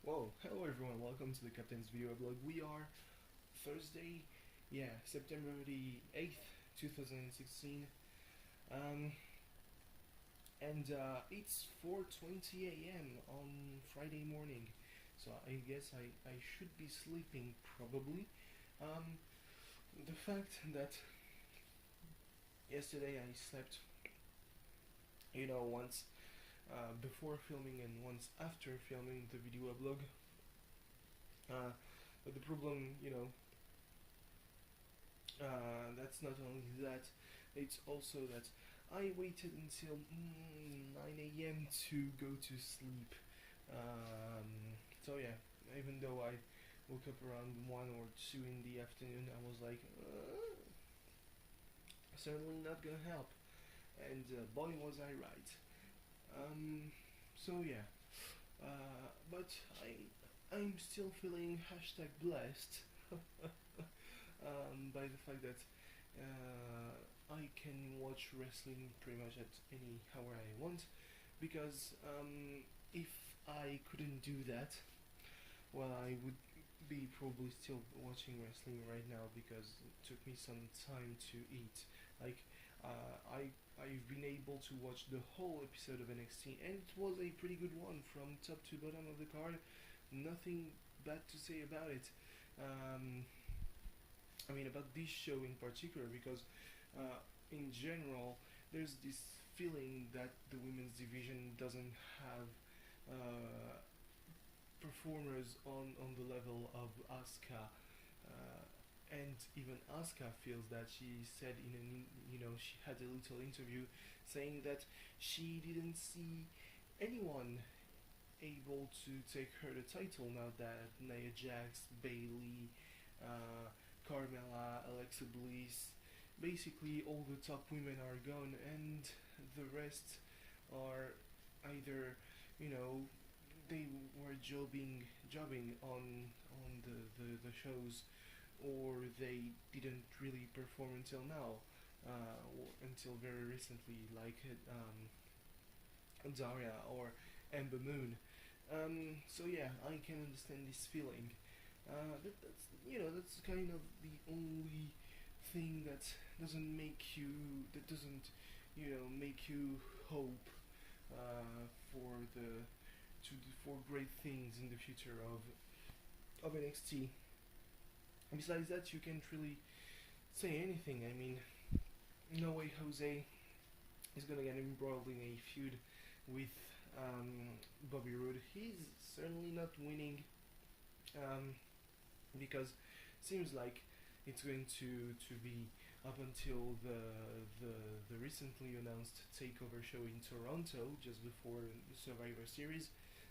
Whoa, hello everyone, welcome to the Captain's Video Blog. We are Thursday, September the 8th, 2016, um, and it's 4:20 a.m. on Friday morning, so I guess I should be sleeping probably. Um, the fact that yesterday I slept, once before filming and once after filming the video blog. But the problem, that's not only that, it's also that I waited until 9 a.m. to go to sleep. So yeah, even though I woke up around 1 or 2 in the afternoon, I was like, certainly not gonna help. And boy, was I right. So yeah, but I'm still feeling hashtag blessed by the fact that I can watch wrestling pretty much at any hour I want, because if I couldn't do that, well, I would be probably still watching wrestling right now because it took me some time to eat. Like, I've been able to watch the whole episode of NXT, and it was a pretty good one from top to bottom of the card. Nothing bad to say about it. I mean, about this show in particular, because in general, there's this feeling that the women's division doesn't have performers on the level of Asuka. And even Asuka feels that. She said she had a little interview saying that she didn't see anyone able to take her the title now that Nia Jax, Bailey, Carmella, Alexa Bliss, basically all the top women are gone, and the rest are either, you know, they were jobbing on the shows, or they didn't really perform until now, or until very recently, like Daria or Ember Moon. So yeah, I can understand this feeling. That's kind of the only thing that doesn't make you hope for for great things in the future of NXT. Besides that, you can't really say anything. I mean, no way Jose is gonna get embroiled in a feud with Bobby Roode. He's certainly not winning, um, because seems like it's going to be up until the recently announced takeover show in Toronto just before the Survivor Series.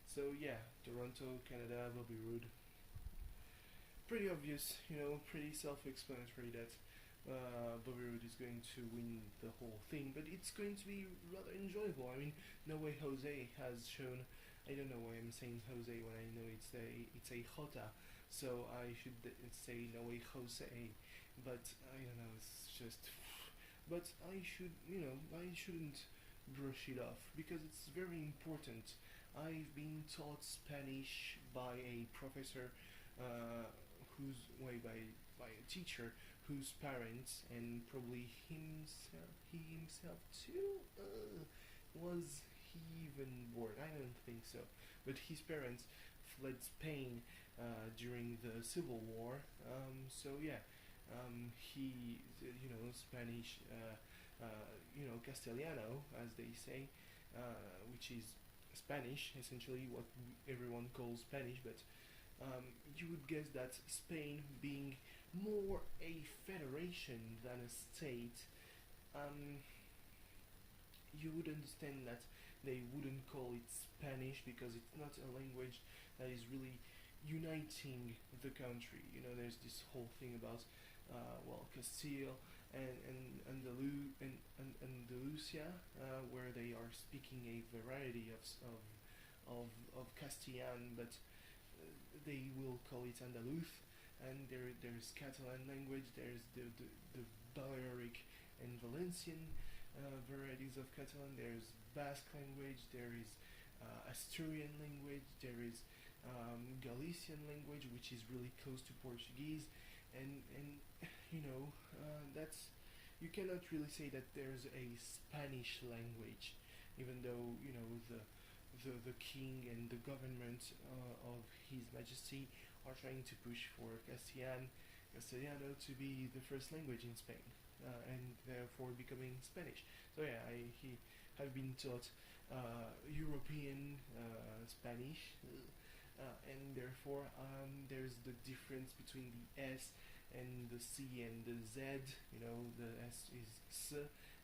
So yeah, Toronto, Canada, Bobby Roode. Pretty obvious, pretty self-explanatory that Bobby Roode is going to win the whole thing, but it's going to be rather enjoyable. I mean, No Way Jose has shown. I don't know why I'm saying Jose when I know it's a Jota, so I should say No Way Jose, but I don't know. It's just, but I shouldn't brush it off because it's very important. I've been taught Spanish by a professor, who's way by a teacher whose parents, and probably he himself too, was he even born? I don't think so. But his parents fled Spain during the Civil War. So yeah, he, Spanish, Castellano, as they say, which is Spanish, essentially what everyone calls Spanish, but you would guess that Spain, being more a federation than a state, um, you would understand that they wouldn't call it Spanish because it's not a language that is really uniting the country. There's this whole thing about, Castile and Andalusia, where they are speaking a variety of Castilian, but they will call it Andaluz. And there's Catalan language, there's the Balearic and Valencian varieties of Catalan, there's Basque language, there is Asturian language, there is Galician language, which is really close to Portuguese, and that's, you cannot really say that there's a Spanish language, even though the king and the government of His Majesty are trying to push for Castellano to be the first language in Spain, and therefore becoming Spanish. So yeah, he have been taught European Spanish, and therefore there's the difference between the S and the C and the Z. The S is S,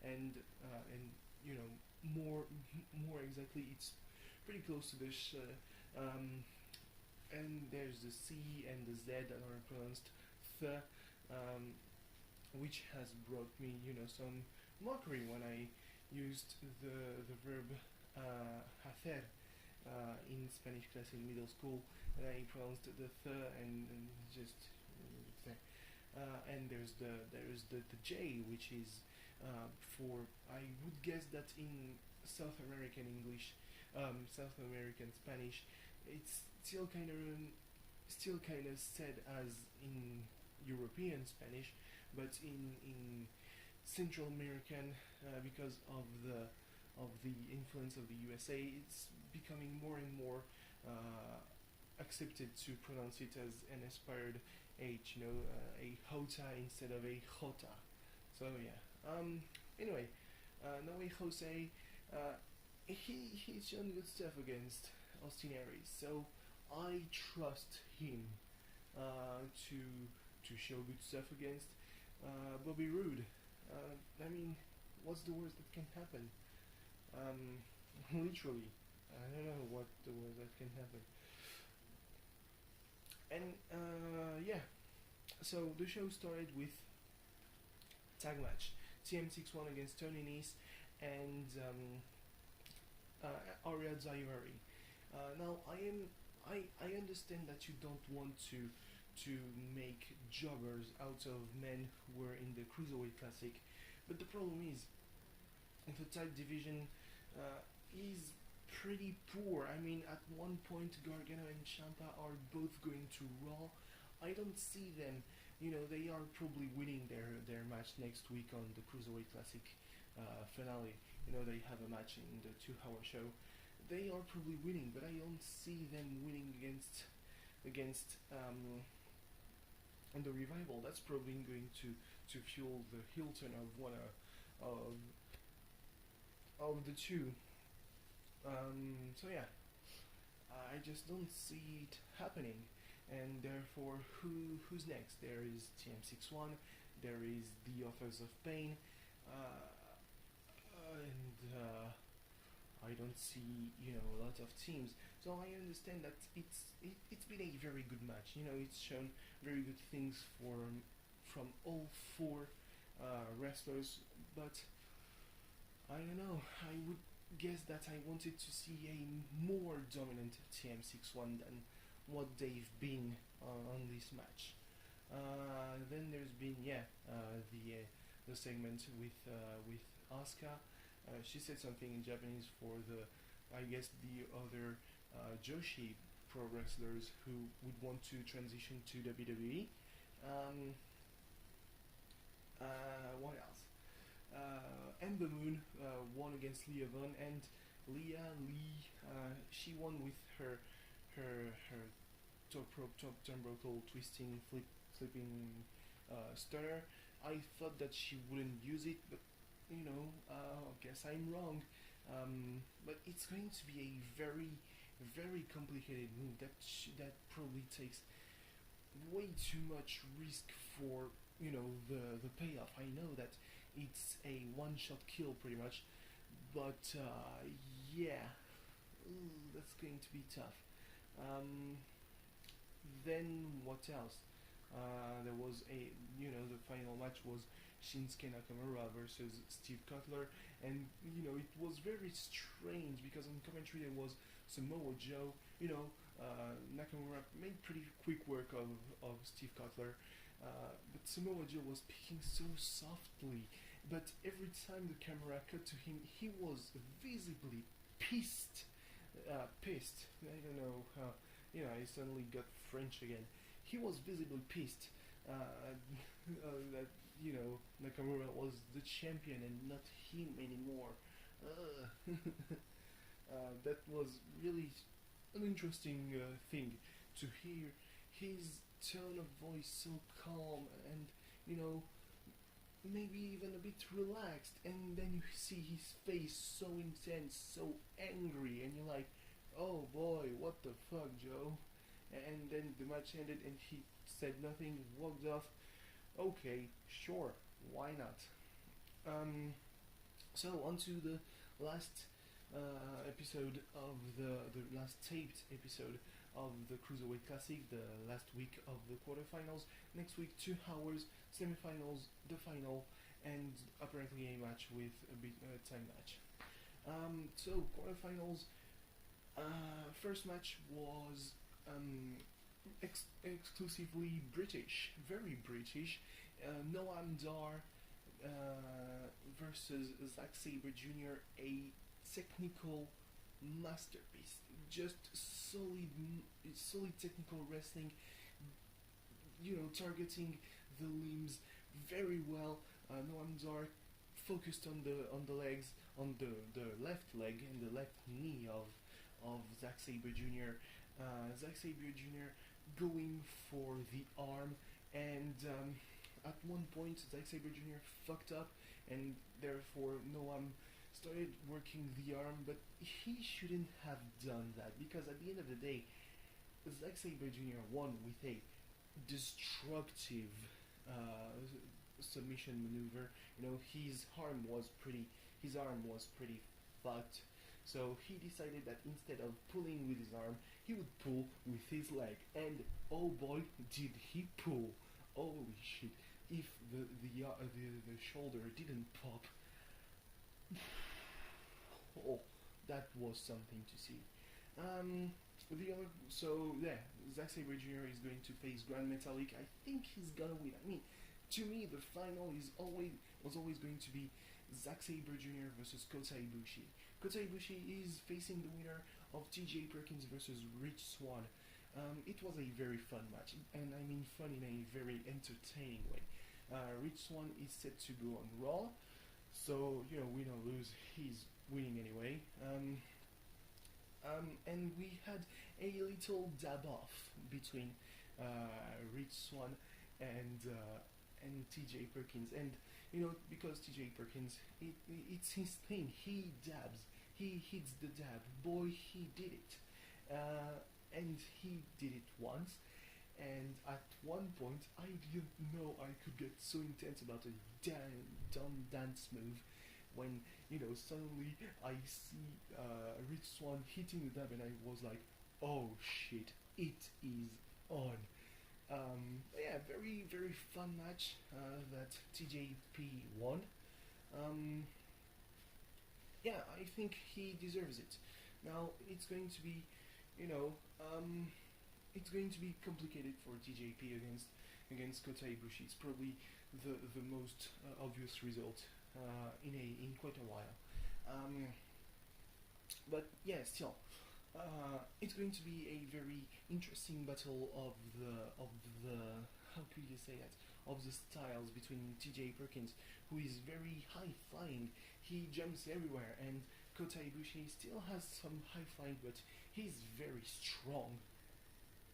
and more exactly, it's pretty close to the sh. And there's the C and the Z that are pronounced th, which has brought me, some mockery when I used the verb hacer in Spanish class in middle school, and I pronounced the th and just and there's the J, which is for, I would guess that in South American English, South American Spanish, it's still kind of said as in European Spanish, but in Central American, because of the influence of the USA, it's becoming more and more accepted to pronounce it as an aspired H, a Jota instead of a Jota. So yeah. Anyway, Noe Jose, he's shown good stuff against Austin Aries, so I trust him to show good stuff against Bobby Roode. I mean, what's the worst that can happen? Literally, I don't know what the worst that can happen. And yeah, so the show started with tag match, TM61 against Tony Nese and Ariad Zayuri. Now I understand that you don't want to make jobbers out of men who were in the Cruiserweight Classic, but the problem is the tag division is pretty poor. I mean, at one point Gargano and Ciampa are both going to Raw. I don't see them, they are probably winning their match next week on the Cruiserweight Classic finale. They have a match in the 2-hour show. They are probably winning, but I don't see them winning against and the Revival. That's probably going to fuel the heel turn of one of the two. So yeah, I just don't see it happening, and therefore who's next? There is TM61, there is the Authors of Pain, and I don't see a lot of teams. So I understand that it's been a very good match. It's shown very good things from all four wrestlers, but I don't know. I would guess that I wanted to see a more dominant TM61 than what they've been on this match. Then there's been the segment with Asuka. She said something in Japanese for I guess the other Joshi pro wrestlers who would want to transition to WWE. What else? Ember Moon won against Leah Vaughn, and Leah Lee, she won with her top rope, top turnbuckle twisting flipping stunner. I thought that she wouldn't use it, but guess I'm wrong. But it's going to be a very, very complicated move that probably takes way too much risk for the payoff. I know that it's a one-shot kill pretty much, but yeah, that's going to be tough. Then what else? There was the final match was Shinsuke Nakamura versus Steve Cutler, and it was very strange because on commentary there was Samoa Joe. Nakamura made pretty quick work of Steve Cutler, but Samoa Joe was speaking so softly, but every time the camera cut to him, he was visibly pissed. I don't know he suddenly got French again. He was visibly pissed that Nakamura was the champion and not him anymore. That was really an interesting thing to hear his tone of voice so calm and you know maybe even a bit relaxed, and then you see his face so intense, so angry, and you're like, oh boy, what the fuck, Joe? And then the match ended, and he said nothing, walked off. Okay, sure, why not? Um, so on to the last episode of the last taped episode of the Cruiserweight Classic, the last week of the quarterfinals. Next week, 2 hours, semifinals, the final, and apparently a match with a bit time match. So quarterfinals. First match was exclusively British, very British. Noam Dar versus Zack Sabre Jr., a technical masterpiece. Just solid technical wrestling. Targeting the limbs very well. Noam Dar focused on the legs, on the left leg and the left knee of Zack Sabre Jr. Zack Sabre Jr. going for the arm, and at one point Zack Sabre Jr. fucked up, and therefore Noam started working the arm, but he shouldn't have done that, because at the end of the day, Zack Sabre Jr. won with a destructive submission maneuver. His arm was pretty fucked. So he decided that instead of pulling with his arm, he would pull with his leg. And oh boy, did he pull! Holy shit! If the shoulder didn't pop, oh, that was something to see. Zack Sabre Jr. is going to face Grand Metalik. I think he's gonna win. I mean, to me, the final was always going to be Zack Sabre Jr. versus Kota Ibushi. Kota Ibushi is facing the winner of T.J. Perkins versus Rich Swann. It was a very fun match, and I mean fun in a very entertaining way. Rich Swann is set to go on Raw, so win or lose, he's winning anyway. And we had a little dab off between Rich Swann and T.J. Perkins, and because T.J. Perkins, it's his thing. He dabs, he hits the dab. Boy, he did it, and he did it once. And at one point, I didn't know I could get so intense about a dumb dance move when suddenly I see Rich Swann hitting the dab, and I was like, oh shit, it is on. Yeah, very very fun match that TJP won. Yeah, I think he deserves it. Now it's going to be, it's going to be complicated for TJP against Kota Ibushi. It's probably the most obvious result in quite a while. But yeah, still, it's going to be a very interesting battle of the how could you say that, of the styles between T.J. Perkins, who is very high flying. He jumps everywhere, and Kota Ibushi still has some high flying, but he's very strong.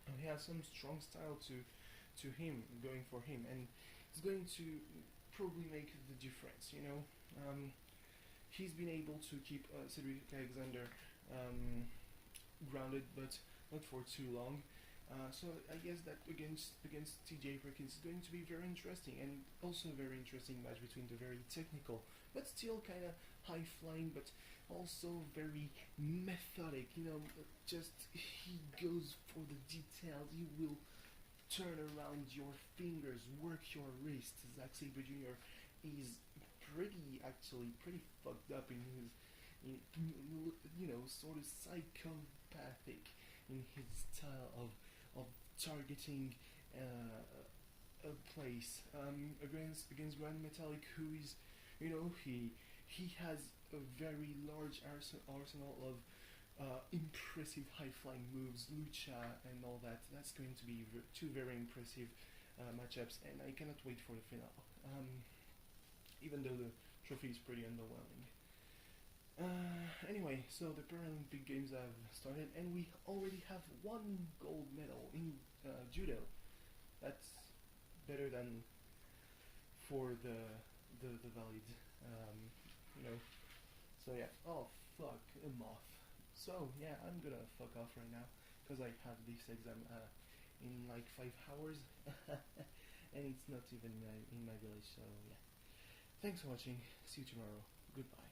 And he has some strong style to him, going for him, and it's going to probably make the difference. He's been able to keep Cedric Alexander grounded, but not for too long. So I guess that against T.J. Perkins is going to be very interesting, and also a very interesting match between the very technical, but still kind of high flying, but also very methodic. Just he goes for the details. He will turn around your fingers, work your wrist. Zack Sabre Jr. is pretty fucked up in his, sort of psychopathic in his style of targeting a place against Grand Metalik, who is, he has a very large arsenal of impressive high-flying moves, lucha, and all that. That's going to be two very impressive matchups, and I cannot wait for the finale. Even though the trophy is pretty underwhelming. Anyway, so the Paralympic Games have started, and we already have one gold medal in judo. That's better than for the valid, you know. So yeah. Oh fuck, a moth. So yeah, I'm gonna fuck off right now because I have this exam in like 5 hours, and it's not even in my village. So yeah. Thanks for watching. See you tomorrow. Goodbye.